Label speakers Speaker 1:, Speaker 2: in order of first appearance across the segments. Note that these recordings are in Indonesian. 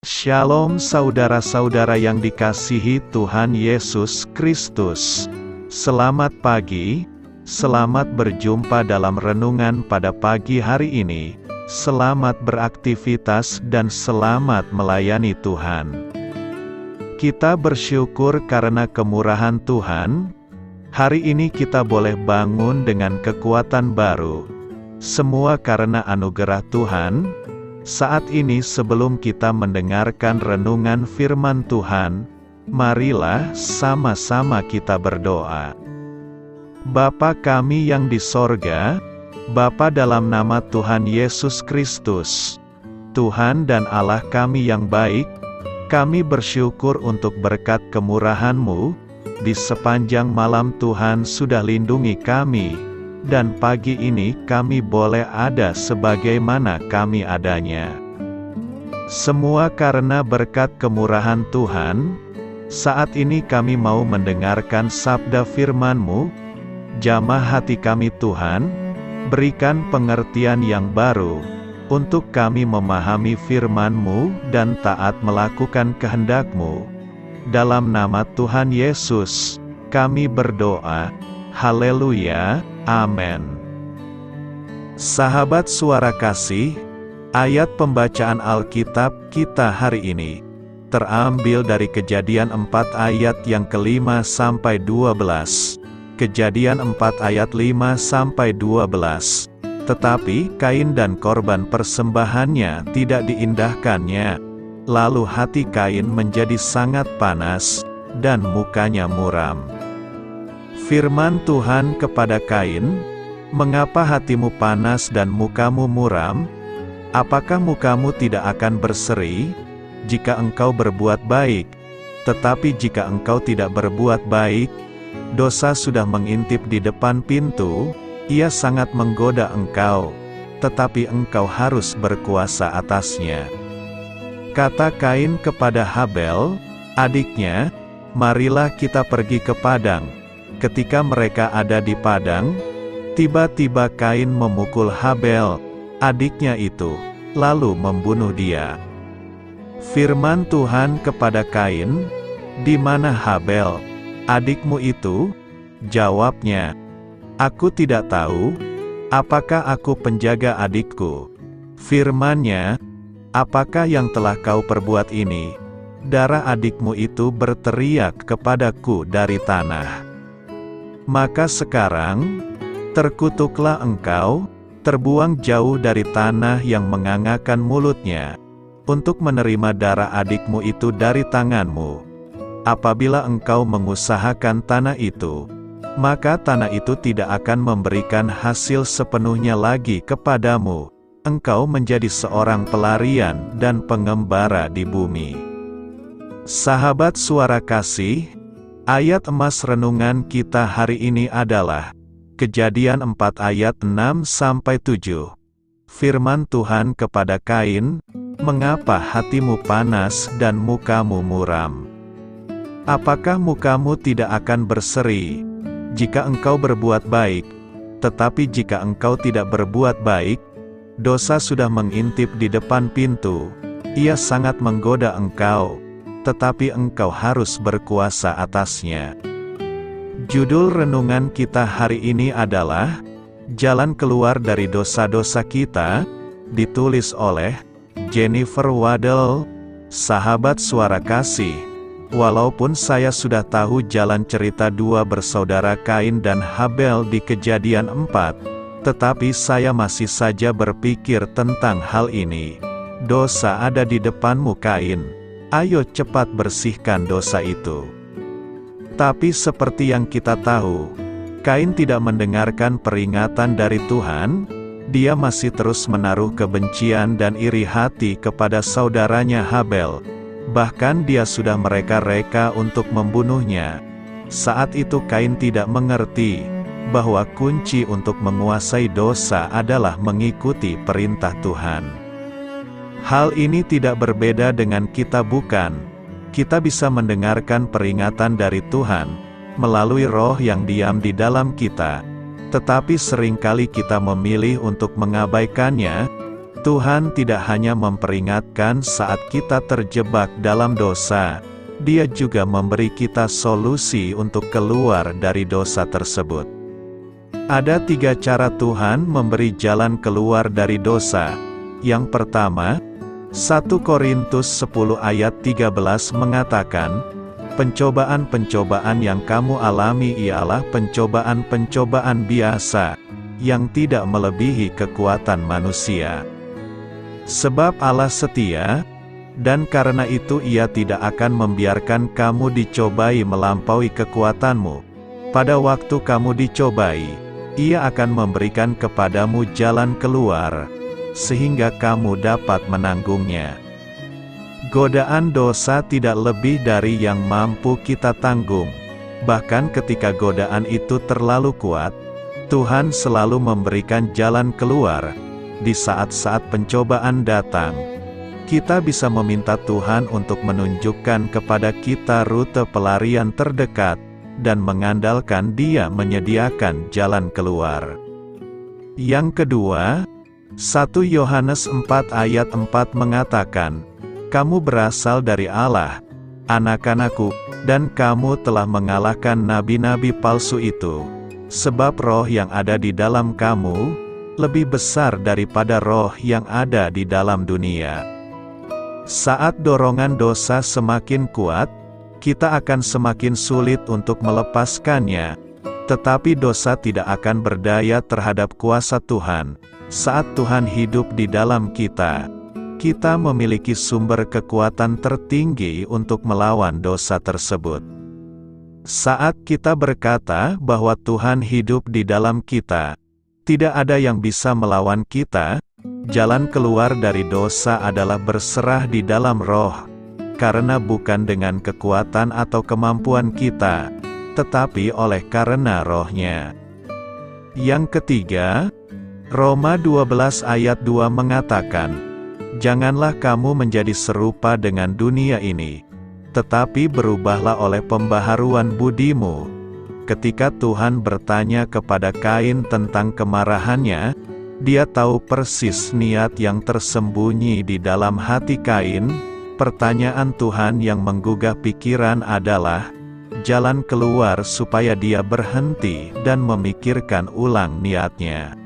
Speaker 1: Shalom saudara-saudara yang dikasihi Tuhan Yesus Kristus. Selamat pagi, selamat berjumpa dalam renungan pada pagi hari ini. Selamat beraktivitas dan selamat melayani Tuhan. Kita bersyukur karena kemurahan Tuhan. Hari ini kita boleh bangun dengan kekuatan baru. Semua karena anugerah Tuhan. Saat ini sebelum kita mendengarkan renungan firman Tuhan, marilah sama-sama kita berdoa. Bapa kami yang di sorga, Bapa dalam nama Tuhan Yesus Kristus, Tuhan dan Allah kami yang baik, kami bersyukur untuk berkat kemurahan-Mu, di sepanjang malam Tuhan sudah lindungi kami. Dan pagi ini kami boleh ada sebagaimana kami adanya. Semua karena berkat kemurahan Tuhan. Saat ini kami mau mendengarkan sabda firman-Mu. Jamah hati kami Tuhan, berikan pengertian yang baru, untuk kami memahami firman-Mu dan taat melakukan kehendak-Mu. Dalam nama Tuhan Yesus, kami berdoa. Haleluya. Amin. Sahabat suara kasih, ayat pembacaan Alkitab kita hari ini terambil dari Kejadian 4 ayat yang ke-5 sampai 12. Kejadian 4 ayat 5 sampai 12. Tetapi Kain dan korban persembahannya tidak diindahkannya. Lalu hati Kain menjadi sangat panas, dan mukanya muram. Firman Tuhan kepada Kain, "Mengapa hatimu panas dan mukamu muram? Apakah mukamu tidak akan berseri, jika engkau berbuat baik? Tetapi jika engkau tidak berbuat baik, dosa sudah mengintip di depan pintu, ia sangat menggoda engkau, tetapi engkau harus berkuasa atasnya." Kata Kain kepada Habel, adiknya, "Marilah kita pergi ke padang." Ketika mereka ada di padang, tiba-tiba Kain memukul Habel, adiknya itu, lalu membunuh dia. Firman Tuhan kepada Kain, "Di mana Habel, adikmu itu?" Jawabnya, "Aku tidak tahu. Apakah aku penjaga adikku?" Firman-Nya, "Apakah yang telah kau perbuat ini? Darah adikmu itu berteriak kepadaku dari tanah. Maka sekarang, terkutuklah engkau, terbuang jauh dari tanah yang mengangakan mulutnya, untuk menerima darah adikmu itu dari tanganmu. Apabila engkau mengusahakan tanah itu, maka tanah itu tidak akan memberikan hasil sepenuhnya lagi kepadamu. Engkau menjadi seorang pelarian dan pengembara di bumi." Sahabat suara kasih, ayat emas renungan kita hari ini adalah Kejadian 4 ayat 6-7. Firman Tuhan kepada Kain, "Mengapa hatimu panas dan mukamu muram? Apakah mukamu tidak akan berseri, jika engkau berbuat baik? Tetapi jika engkau tidak berbuat baik, dosa sudah mengintip di depan pintu, ia sangat menggoda engkau, tetapi engkau harus berkuasa atasnya." Judul renungan kita hari ini adalah Jalan Keluar dari Dosa-dosa Kita, ditulis oleh Jennifer Waddell. Sahabat suara kasih, walaupun saya sudah tahu jalan cerita dua bersaudara Kain dan Habel di Kejadian 4, tetapi saya masih saja berpikir tentang hal ini. Dosa ada di depanmu Kain. Ayo cepat bersihkan dosa itu. Tapi seperti yang kita tahu, Kain tidak mendengarkan peringatan dari Tuhan. Dia masih terus menaruh kebencian dan iri hati kepada saudaranya Habel. Bahkan dia sudah mereka-reka untuk membunuhnya. Saat itu Kain tidak mengerti bahwa kunci untuk menguasai dosa adalah mengikuti perintah Tuhan. Hal ini tidak berbeda dengan kita, bukan? Kita bisa mendengarkan peringatan dari Tuhan melalui Roh yang diam di dalam kita, tetapi seringkali kita memilih untuk mengabaikannya. Tuhan tidak hanya memperingatkan saat kita terjebak dalam dosa, Dia juga memberi kita solusi untuk keluar dari dosa tersebut. Ada 3 cara Tuhan memberi jalan keluar dari dosa. Yang pertama, 1 Korintus 10 ayat 13 mengatakan, pencobaan-pencobaan yang kamu alami ialah pencobaan-pencobaan biasa, yang tidak melebihi kekuatan manusia. Sebab Allah setia, dan karena itu Ia tidak akan membiarkan kamu dicobai melampaui kekuatanmu. Pada waktu kamu dicobai, Ia akan memberikan kepadamu jalan keluar, sehingga kamu dapat menanggungnya. Godaan dosa tidak lebih dari yang mampu kita tanggung. Bahkan ketika godaan itu terlalu kuat, Tuhan selalu memberikan jalan keluar. Di saat-saat pencobaan datang, kita bisa meminta Tuhan untuk menunjukkan kepada kita rute pelarian terdekat, dan mengandalkan Dia menyediakan jalan keluar. Yang kedua, 1 Yohanes 4 ayat 4 mengatakan, kamu berasal dari Allah, anak-anakku, dan kamu telah mengalahkan nabi-nabi palsu itu, sebab roh yang ada di dalam kamu lebih besar daripada roh yang ada di dalam dunia. Saat dorongan dosa semakin kuat, kita akan semakin sulit untuk melepaskannya, tetapi dosa tidak akan berdaya terhadap kuasa Tuhan. Saat Tuhan hidup di dalam kita, kita memiliki sumber kekuatan tertinggi untuk melawan dosa tersebut. Saat kita berkata bahwa Tuhan hidup di dalam kita, tidak ada yang bisa melawan kita. Jalan keluar dari dosa adalah berserah di dalam roh, karena bukan dengan kekuatan atau kemampuan kita, tetapi oleh karena rohnya. Yang ketiga, Roma 12 ayat 2 mengatakan, janganlah kamu menjadi serupa dengan dunia ini, tetapi berubahlah oleh pembaharuan budimu. Ketika Tuhan bertanya kepada Kain tentang kemarahannya, Dia tahu persis niat yang tersembunyi di dalam hati Kain. Pertanyaan Tuhan yang menggugah pikiran adalah jalan keluar supaya dia berhenti dan memikirkan ulang niatnya.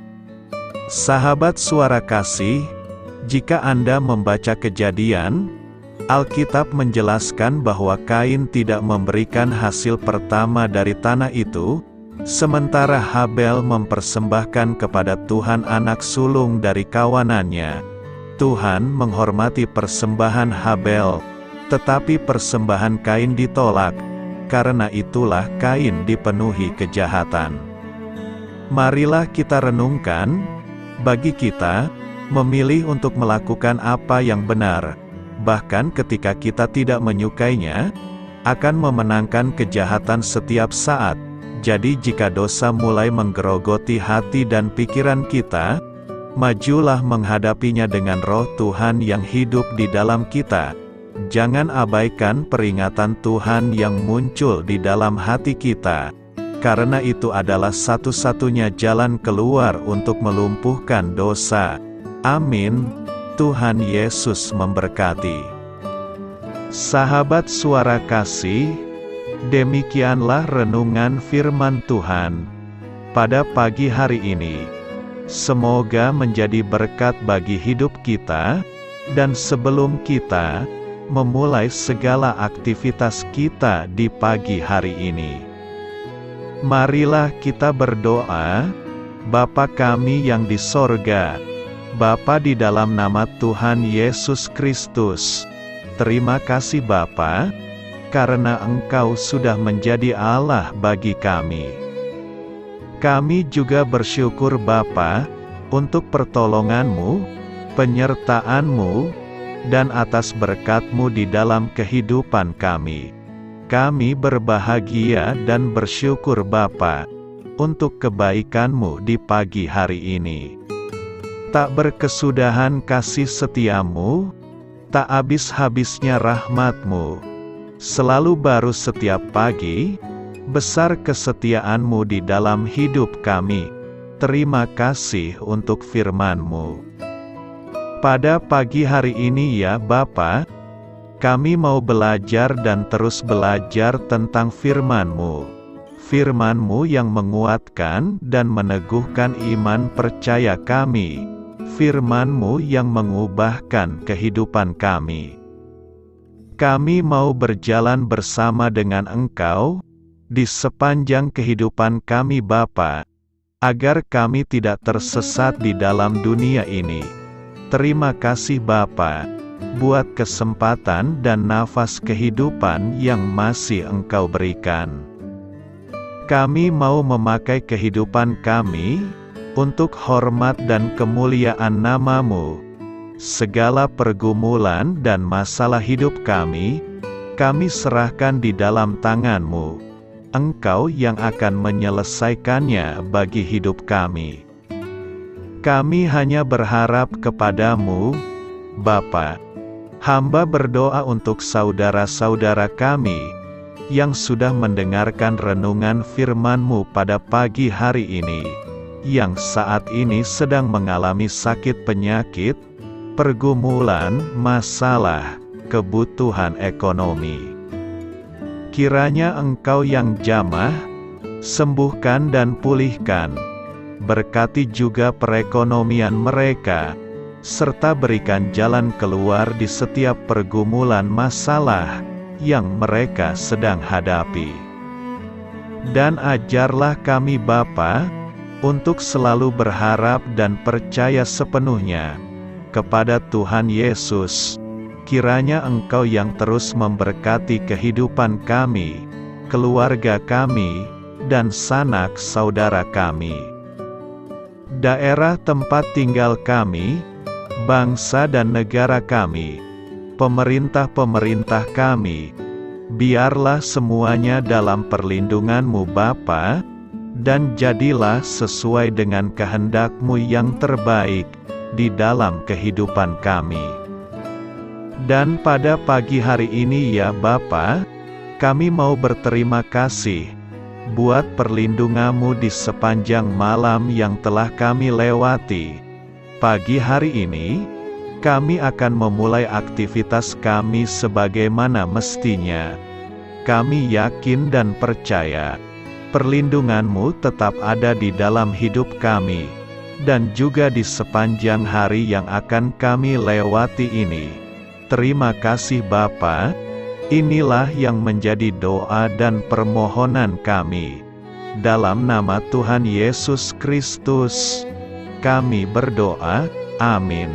Speaker 1: Sahabat Suara Kasih, jika Anda membaca Kejadian, Alkitab menjelaskan bahwa Kain tidak memberikan hasil pertama dari tanah itu, sementara Habel mempersembahkan kepada Tuhan anak sulung dari kawanannya. Tuhan menghormati persembahan Habel, tetapi persembahan Kain ditolak. Karena itulah Kain dipenuhi kejahatan. Marilah kita renungkan, bagi kita, memilih untuk melakukan apa yang benar, bahkan ketika kita tidak menyukainya, akan memenangkan kejahatan setiap saat. Jadi jika dosa mulai menggerogoti hati dan pikiran kita, majulah menghadapinya dengan roh Tuhan yang hidup di dalam kita. Jangan abaikan peringatan Tuhan yang muncul di dalam hati kita, karena itu adalah satu-satunya jalan keluar untuk melumpuhkan dosa. Amin. Tuhan Yesus memberkati. Sahabat Suara Kasih, demikianlah renungan firman Tuhan pada pagi hari ini. Semoga menjadi berkat bagi hidup kita, dan sebelum kita memulai segala aktivitas kita di pagi hari ini, marilah kita berdoa. Bapa kami yang di sorga, Bapa di dalam nama Tuhan Yesus Kristus, terima kasih Bapa, karena Engkau sudah menjadi Allah bagi kami. Kami juga bersyukur Bapa, untuk pertolongan-Mu, penyertaan-Mu, dan atas berkat-Mu di dalam kehidupan kami. Kami berbahagia dan bersyukur Bapa, untuk kebaikan-Mu di pagi hari ini. Tak berkesudahan kasih setia-Mu, tak habis-habisnya rahmat-Mu. Selalu baru setiap pagi, besar kesetiaan-Mu di dalam hidup kami. Terima kasih untuk firman-Mu. Pada pagi hari ini ya Bapa, kami mau belajar dan terus belajar tentang firman-Mu. Firman-Mu yang menguatkan dan meneguhkan iman percaya kami. Firman-Mu yang mengubahkan kehidupan kami. Kami mau berjalan bersama dengan Engkau di sepanjang kehidupan kami Bapa, agar kami tidak tersesat di dalam dunia ini. Terima kasih Bapa, buat kesempatan dan nafas kehidupan yang masih Engkau berikan. Kami mau memakai kehidupan kami untuk hormat dan kemuliaan nama-Mu. Segala pergumulan dan masalah hidup kami serahkan di dalam tangan-Mu. Engkau yang akan menyelesaikannya bagi hidup kami. Kami hanya berharap kepada-Mu, Bapa. Hamba berdoa untuk saudara-saudara kami yang sudah mendengarkan renungan firman-Mu pada pagi hari ini, yang saat ini sedang mengalami sakit penyakit, pergumulan, masalah, kebutuhan ekonomi. Kiranya Engkau yang jamah, sembuhkan dan pulihkan. Berkati juga perekonomian mereka, serta berikan jalan keluar di setiap pergumulan masalah yang mereka sedang hadapi. Dan ajarlah kami Bapa, untuk selalu berharap dan percaya sepenuhnya kepada Tuhan Yesus. Kiranya Engkau yang terus memberkati kehidupan kami, keluarga kami, dan sanak saudara kami. Daerah tempat tinggal kami, bangsa dan negara kami, pemerintah-pemerintah kami, biarlah semuanya dalam perlindungan-Mu Bapa, dan jadilah sesuai dengan kehendak-Mu yang terbaik di dalam kehidupan kami. Dan pada pagi hari ini ya Bapa, kami mau berterima kasih buat perlindungan-Mu di sepanjang malam yang telah kami lewati. Pagi hari ini, kami akan memulai aktivitas kami sebagaimana mestinya. Kami yakin dan percaya, perlindungan-Mu tetap ada di dalam hidup kami, dan juga di sepanjang hari yang akan kami lewati ini. Terima kasih Bapa, inilah yang menjadi doa dan permohonan kami. Dalam nama Tuhan Yesus Kristus, kami berdoa, amin.